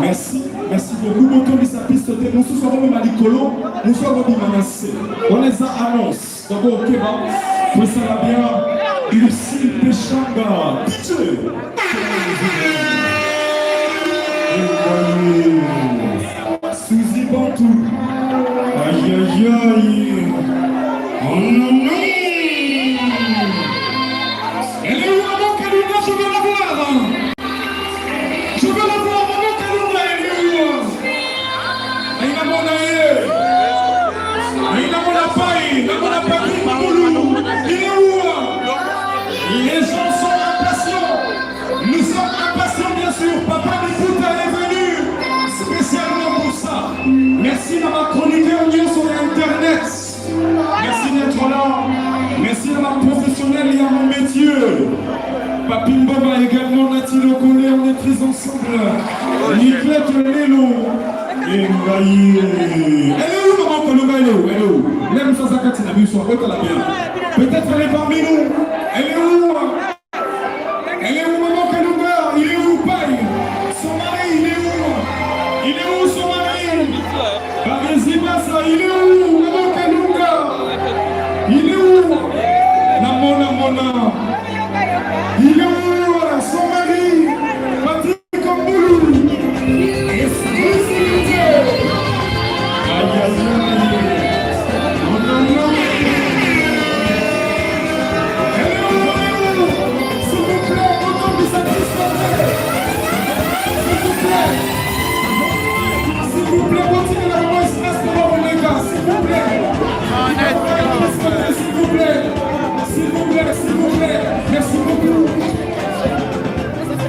Merci beaucoup. Bonjour, les sapis, nous sommes à l'écolo, nous sommes menacés. On les a annoncés. Donc, ok, vous savez bien, Lucie Péchanga, DJ. Suzy Bantou. Aïe, aïe, aïe. Oh non, non. Elle est où avant qu'elle nous je veux la voir. Je veux la voir avant qu'elle nous elle est où. Aïe, la mon aïe. Aïe, la mon apaille. La mon apaille, il est où. Les gens sont impatients. Nous sommes impatients, bien sûr. Papa Mikuta est venu spécialement pour ça. Merci à ma chroniqueur sur Internet. Merci d'être là. Merci à ma professionnelle et à mon métier. Papi Mbaba également, Nati Lokole, on est très ensemble. Nicolette Lélo. Et Mbaye. Elle est où, maman Kolonga? Elle est où? Elle est où? Même sans Zakati n'a vu son côté la bien. Peut-être elle est parmi nous. Elle est où? Elle est où, maman Kolonga? Il est où, Paille? Son mari, il est où? Il est où, son mari? Barézibasa, il est où, maman Kolonga? Il est où? Namona. Il est où, son mari? Patrick Kamboulou.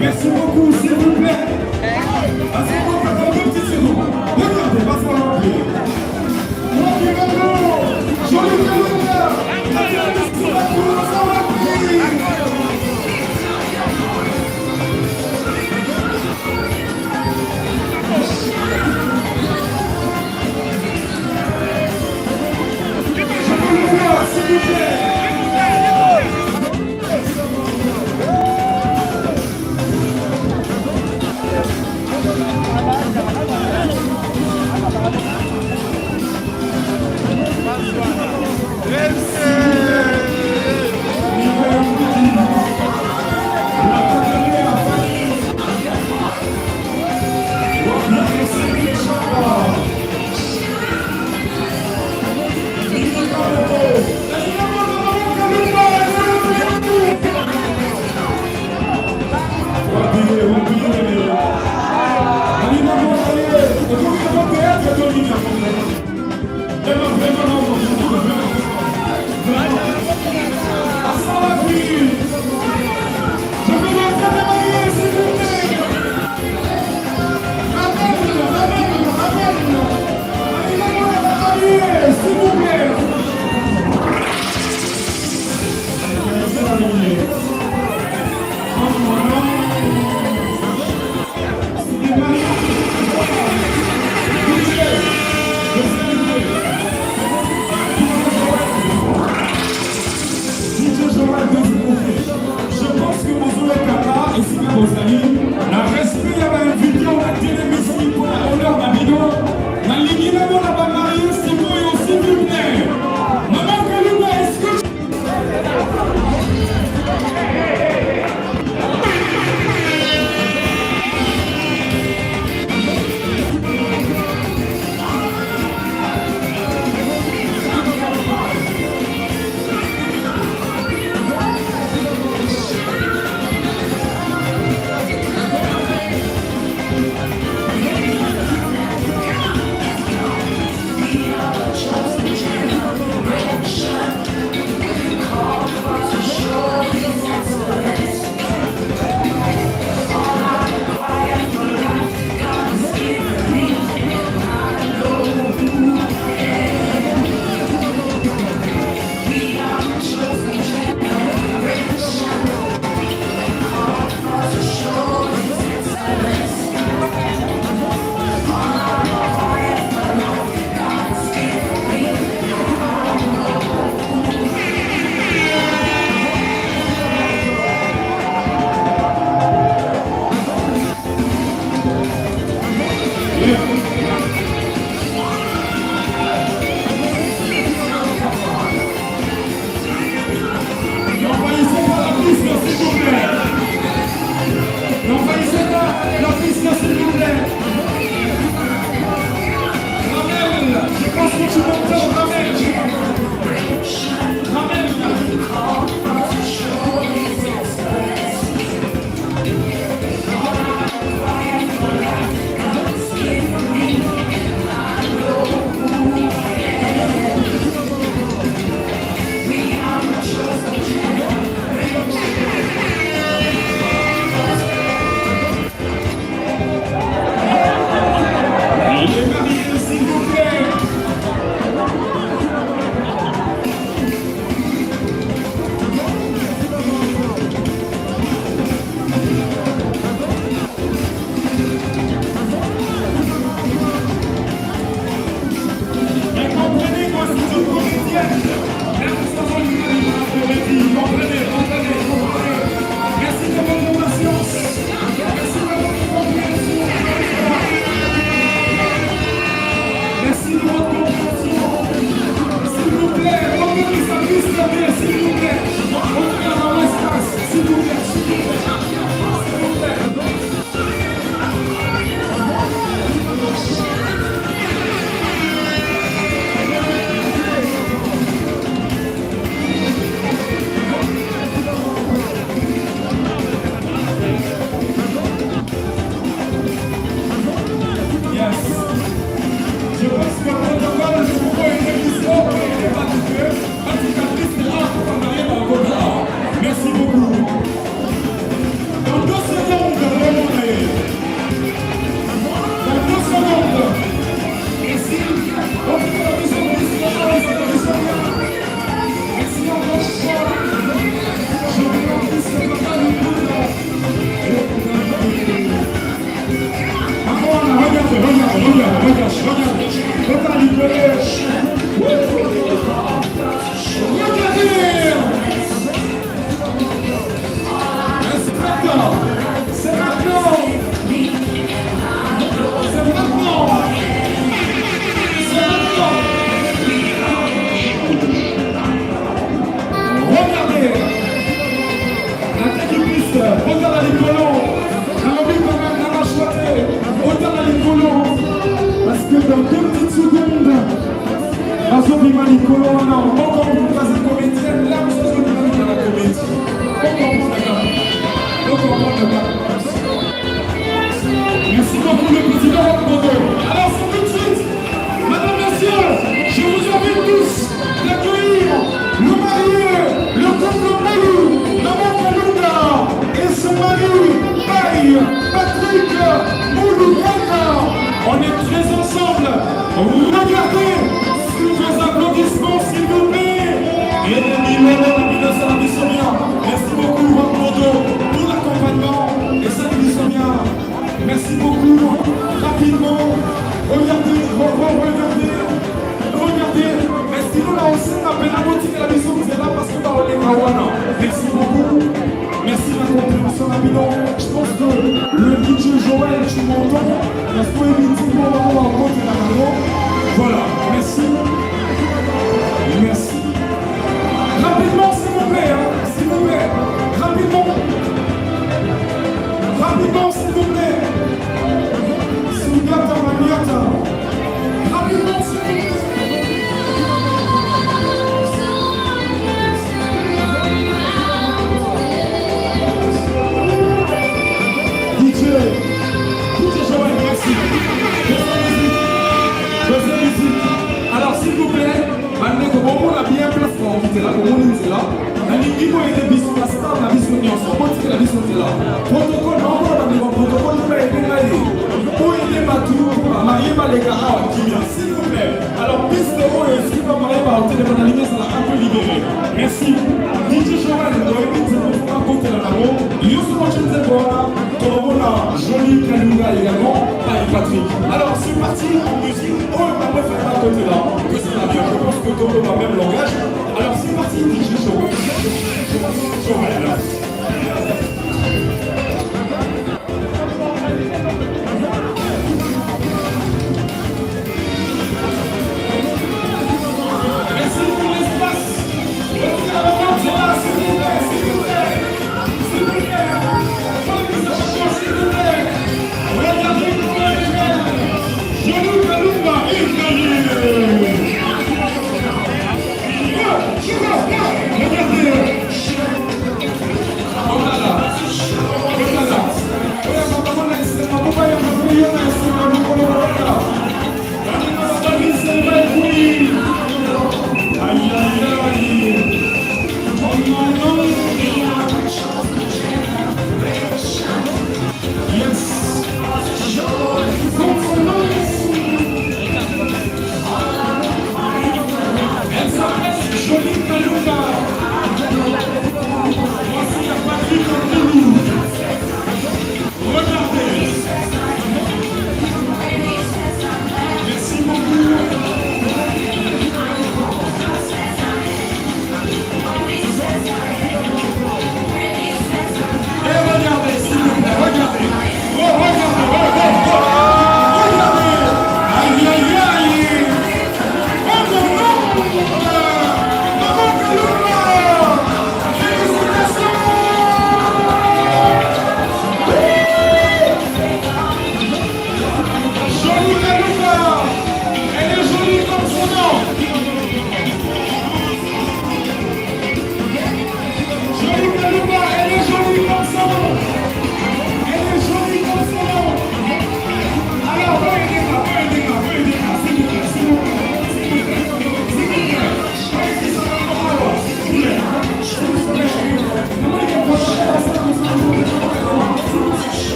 Merci beaucoup, s'il vous plaît. Asseyez-vous pendant 2 petites secondes. Regardez, pas ça remplir. Moi qui vais joli Kalonga. Attention sur la cour, ça va remplir. Je veux le voir, s'il vous plaît. S'il vous plaît. N'envahissez pas la piste, s'il vous plaît. N'envahissez pas la piste, s'il vous plaît. Ramène, je pense que tu m'entends, ramène. Ramène. Les mariés, s'il vous plaît. Mais comprenez, moi, je suis une comédienne. Comprenez. Merci de votre patience. Merci de votre compréhension. Merci de votre compréhension. S'il vous plaît, revenez sa piste, s'il vous plaît. Revenez dans l'espace, s'il vous plaît. S'il vous plaît. Yes. Je pense que le protocole, je vous vois une émission qui n'est pas du tout. Praticatrice, c'est rare pour qu'on arrive à un quota. Merci beaucoup. Dans 2 secondes, remontez. Dans 2 secondes. Merci. Merci encore une fois. Je vous remercie, c'est pas du tout. Regarde les colons, parce que dans 2 petites secondes, Azobima Nicolo, on a encore une phase de comédienne, là où Azobima Nicolo dans la comédie. Merci beaucoup le président Bodo. Alors c'est tout de suite, madame, messieurs, je vous invite tous d'accueillir le marié, le couple Malou, Maman Kalunga et son mari, Paille, Patrick Moulou-Kaka. On est très ensemble. Regardez sous vos applaudissements, s'il vous plaît. Et merci beaucoup, Bodo, pour l'accompagnement. Et ça nous dit bien. Merci beaucoup. Rapidement. Regardez. Merci nous là aussi. On appelle la boutique et la mission. Vous êtes là parce que dans les Kawana. Merci beaucoup. Merci de la compréhension rapidement. Je pense que le DJ Joël, tu m'entends. La poétique pour avoir un compte de la maman. Voilà. Merci. Rapidement, s'il vous plaît. S'il vous plaît. Rapidement, s'il vous plaît. Sougata Maniata. Rapidement, s'il vous plaît. DJ Joël, merci. Deuxième musique. Alors, s'il vous plaît, maintenant que on a bien place pour inviter là, comme on est là. Il faut aider Bissou, la star, la Bissou, on la Bissou là. Protocole, non, protocole, nous va aider là. Pour aider Batou, marier les gars, s'il vous plaît. Alors, piste de haut, et si vous mariez par le téléphone allumé, ça l'a un peu libéré. Merci. DJ Joël, on va éviter de faire un côté là là-haut. Youssou Mochen Zebora, Corona, Jolie Kalunga également, et Patrick. Alors, c'est parti en musique. Oh, on va faire un côté là. Que c'est la bien, je pense que Togo va même langage. Alors, c'est parti, DJ Joël.